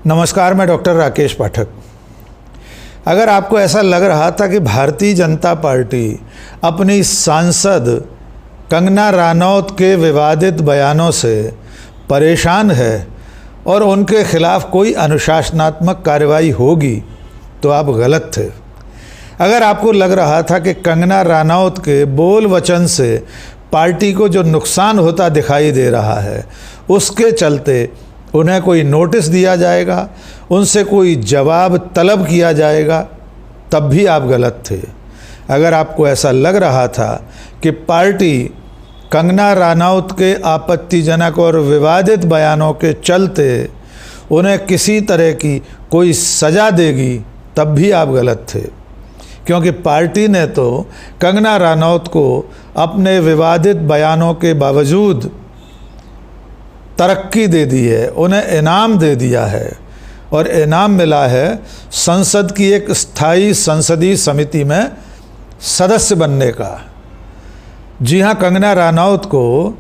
नमस्कार, मैं डॉक्टर राकेश पाठक। अगर आपको ऐसा लग रहा था कि भारतीय जनता पार्टी अपनी सांसद कंगना रनौत के विवादित बयानों से परेशान है और उनके खिलाफ कोई अनुशासनात्मक कार्रवाई होगी, तो आप गलत थे। अगर आपको लग रहा था कि कंगना रनौत के बोल वचन से पार्टी को जो नुकसान होता दिखाई दे रहा है, उसके चलते उन्हें कोई नोटिस दिया जाएगा, उनसे कोई जवाब तलब किया जाएगा, तब भी आप गलत थे। अगर आपको ऐसा लग रहा था कि पार्टी कंगना रनौत के आपत्तिजनक और विवादित बयानों के चलते उन्हें किसी तरह की कोई सज़ा देगी, तब भी आप गलत थे। क्योंकि पार्टी ने तो कंगना रनौत को अपने विवादित बयानों के बावजूद तरक्की दे दी है, उन्हें इनाम दे दिया है और इनाम मिला है संसद की एक स्थायी संसदीय समिति में सदस्य बनने का। जी हाँ, कंगना रनौत को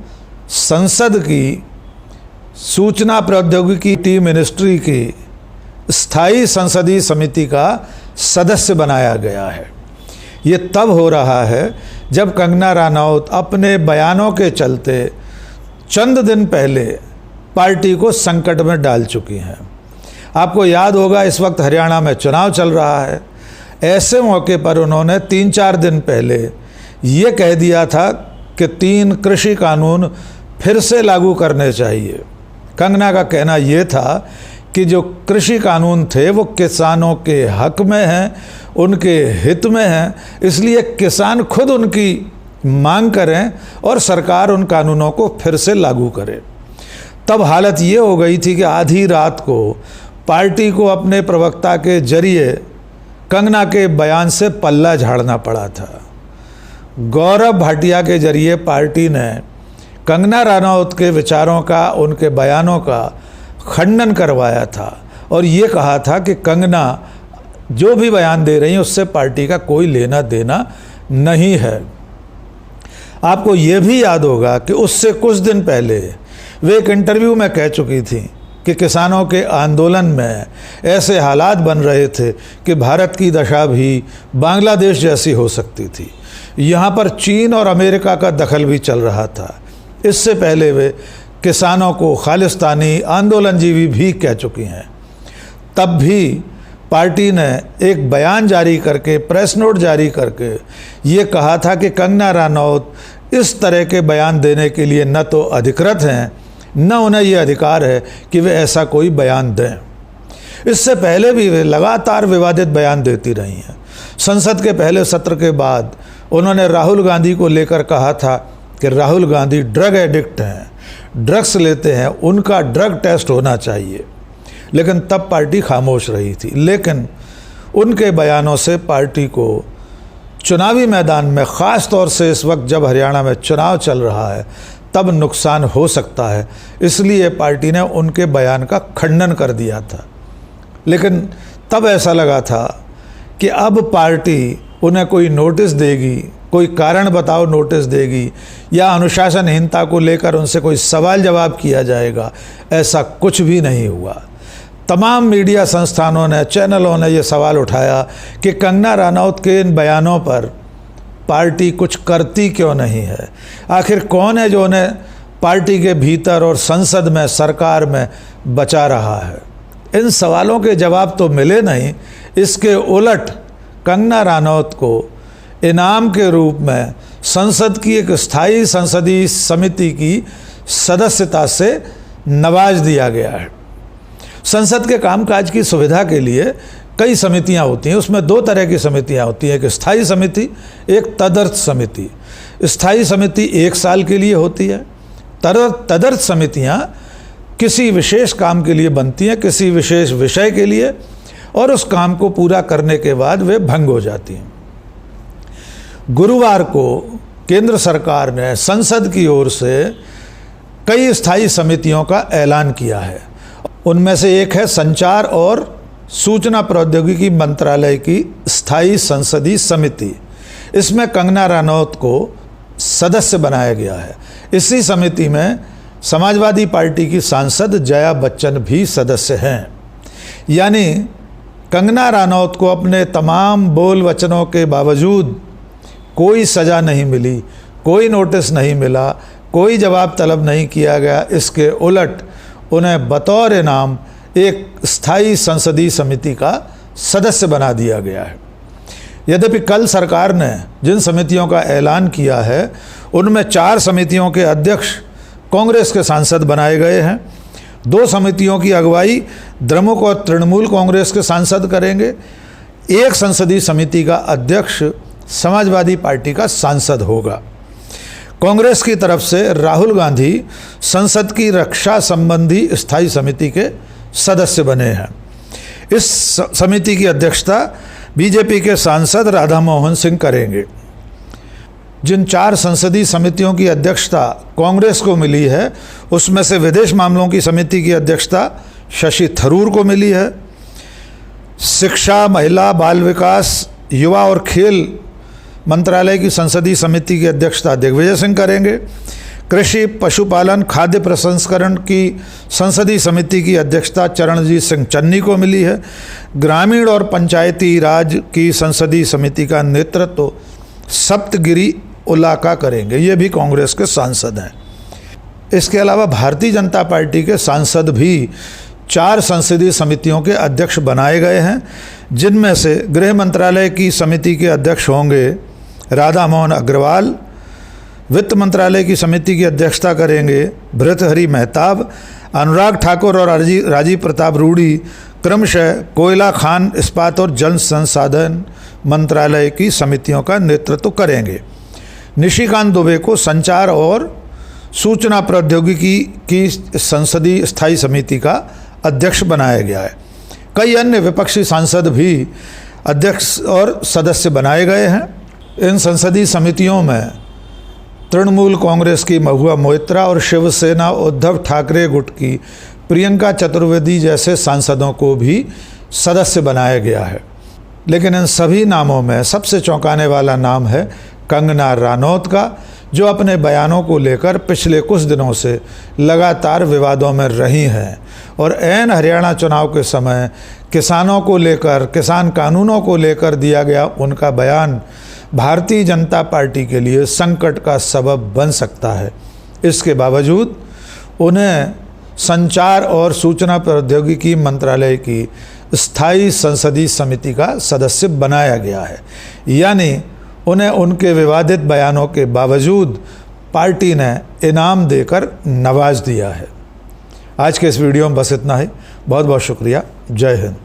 संसद की सूचना प्रौद्योगिकी मिनिस्ट्री की स्थायी संसदीय समिति का सदस्य बनाया गया है। ये तब हो रहा है जब कंगना रनौत अपने बयानों के चलते चंद दिन पहले पार्टी को संकट में डाल चुकी हैं। आपको याद होगा, इस वक्त हरियाणा में चुनाव चल रहा है। ऐसे मौके पर उन्होंने 3-4 दिन पहले ये कह दिया था कि 3 कृषि कानून फिर से लागू करने चाहिए। कंगना का कहना ये था कि जो कृषि कानून थे वो किसानों के हक में हैं, उनके हित में हैं, इसलिए किसान खुद उनकी मांग करें और सरकार उन कानूनों को फिर से लागू करे। तब हालत ये हो गई थी कि आधी रात को पार्टी को अपने प्रवक्ता के जरिए कंगना के बयान से पल्ला झाड़ना पड़ा था। गौरव भाटिया के जरिए पार्टी ने कंगना रनौत के विचारों का, उनके बयानों का खंडन करवाया था और ये कहा था कि कंगना जो भी बयान दे रही हैं उससे पार्टी का कोई लेना देना नहीं है। आपको ये भी याद होगा कि उससे कुछ दिन पहले वे एक इंटरव्यू में कह चुकी थी कि किसानों के आंदोलन में ऐसे हालात बन रहे थे कि भारत की दशा भी बांग्लादेश जैसी हो सकती थी। यहाँ पर चीन और अमेरिका का दखल भी चल रहा था। इससे पहले वे किसानों को खालिस्तानी आंदोलनजीवी भी कह चुकी हैं। तब भी पार्टी ने एक बयान जारी करके, प्रेस नोट जारी करके ये कहा था कि कंगना रनौत इस तरह के बयान देने के लिए न तो अधिकृत हैं, न उन्हें ये अधिकार है कि वे ऐसा कोई बयान दें। इससे पहले भी वे लगातार विवादित बयान देती रही हैं। संसद के पहले सत्र के बाद उन्होंने राहुल गांधी को लेकर कहा था कि राहुल गांधी ड्रग एडिक्ट हैं, ड्रग्स लेते हैं, उनका ड्रग टेस्ट होना चाहिए। लेकिन तब पार्टी खामोश रही थी। लेकिन उनके बयानों से पार्टी को चुनावी मैदान में, ख़ास तौर से इस वक्त जब हरियाणा में चुनाव चल रहा है, तब नुकसान हो सकता है। इसलिए पार्टी ने उनके बयान का खंडन कर दिया था। लेकिन तब ऐसा लगा था कि अब पार्टी उन्हें कोई नोटिस देगी, कोई कारण बताओ नोटिस देगी, या अनुशासनहीनता को लेकर उनसे कोई सवाल जवाब किया जाएगा। ऐसा कुछ भी नहीं हुआ। तमाम मीडिया संस्थानों ने, चैनलों ने ये सवाल उठाया कि कंगना रनौत के इन बयानों पर पार्टी कुछ करती क्यों नहीं है। आखिर कौन है जो उन्हें पार्टी के भीतर और संसद में, सरकार में बचा रहा है। इन सवालों के जवाब तो मिले नहीं। इसके उलट कंगना रनौत को इनाम के रूप में संसद की एक स्थायी संसदीय समिति की सदस्यता से नवाज दिया गया है। संसद के कामकाज की सुविधा के लिए कई समितियां होती हैं। उसमें 2 तरह की समितियां होती हैं, एक स्थायी समिति, एक तदर्थ समिति। स्थायी समिति 1 साल के लिए होती है। तदर्थ समितियां किसी विशेष काम के लिए बनती हैं, किसी विशेष विषय के लिए, और उस काम को पूरा करने के बाद वे भंग हो जाती हैं। गुरुवार को केंद्र सरकार ने संसद की ओर से कई स्थायी समितियों का ऐलान किया है। उनमें से एक है संचार और सूचना प्रौद्योगिकी मंत्रालय की स्थायी संसदीय समिति। इसमें कंगना रनौत को सदस्य बनाया गया है। इसी समिति में समाजवादी पार्टी की सांसद जया बच्चन भी सदस्य हैं। यानी कंगना रानौत को अपने तमाम बोल वचनों के बावजूद कोई सज़ा नहीं मिली, कोई नोटिस नहीं मिला, कोई जवाब तलब नहीं किया गया। इसके उलट उन्हें बतौर इनाम एक स्थायी संसदीय समिति का सदस्य बना दिया गया है। यद्यपि कल सरकार ने जिन समितियों का ऐलान किया है उनमें 4 समितियों के अध्यक्ष कांग्रेस के सांसद बनाए गए हैं। 2 समितियों की अगुवाई द्रमुक और तृणमूल कांग्रेस के सांसद करेंगे। एक संसदीय समिति का अध्यक्ष समाजवादी पार्टी का सांसद होगा। कांग्रेस की तरफ से राहुल गांधी संसद की रक्षा संबंधी स्थायी समिति के सदस्य बने हैं। इस समिति की अध्यक्षता बीजेपी के सांसद राधा मोहन सिंह करेंगे। जिन 4 संसदीय समितियों की अध्यक्षता कांग्रेस को मिली है उसमें से विदेश मामलों की समिति की अध्यक्षता शशि थरूर को मिली है। शिक्षा, महिला, बाल विकास, युवा और खेल मंत्रालय की संसदीय समिति की अध्यक्षता दिग्विजय सिंह करेंगे। कृषि, पशुपालन, खाद्य प्रसंस्करण की संसदीय समिति की अध्यक्षता चरणजीत सिंह चन्नी को मिली है। ग्रामीण और पंचायती राज की संसदीय समिति का नेतृत्व सप्तगिरी उलाका करेंगे, ये भी कांग्रेस के सांसद हैं। इसके अलावा भारतीय जनता पार्टी के सांसद भी 4 संसदीय समितियों के अध्यक्ष बनाए गए हैं, जिनमें से गृह मंत्रालय की समिति के अध्यक्ष होंगे राधा मोहन अग्रवाल, वित्त मंत्रालय की समिति की अध्यक्षता करेंगे भृतहरि मेहताब, अनुराग ठाकुर और राजीव प्रताप रूडी क्रमशः कोयला, खान, इस्पात और जल संसाधन मंत्रालय की समितियों का नेतृत्व करेंगे। निशिकांत दुबे को संचार और सूचना प्रौद्योगिकी की संसदीय स्थायी समिति का अध्यक्ष बनाया गया है। कई अन्य विपक्षी सांसद भी अध्यक्ष और सदस्य बनाए गए हैं। इन संसदीय समितियों में तृणमूल कांग्रेस की महुआ मोइत्रा और शिवसेना उद्धव ठाकरे गुट की प्रियंका चतुर्वेदी जैसे सांसदों को भी सदस्य बनाया गया है। लेकिन इन सभी नामों में सबसे चौंकाने वाला नाम है कंगना रानौत का, जो अपने बयानों को लेकर पिछले कुछ दिनों से लगातार विवादों में रही हैं और ऐन हरियाणा चुनाव के समय किसानों को लेकर, किसान कानूनों को लेकर दिया गया उनका बयान भारतीय जनता पार्टी के लिए संकट का सबब बन सकता है। इसके बावजूद उन्हें संचार और सूचना प्रौद्योगिकी मंत्रालय की स्थायी संसदीय समिति का सदस्य बनाया गया है। यानी उन्हें उनके विवादित बयानों के बावजूद पार्टी ने इनाम देकर नवाज दिया है। आज के इस वीडियो में बस इतना ही। बहुत बहुत शुक्रिया। जय हिंद।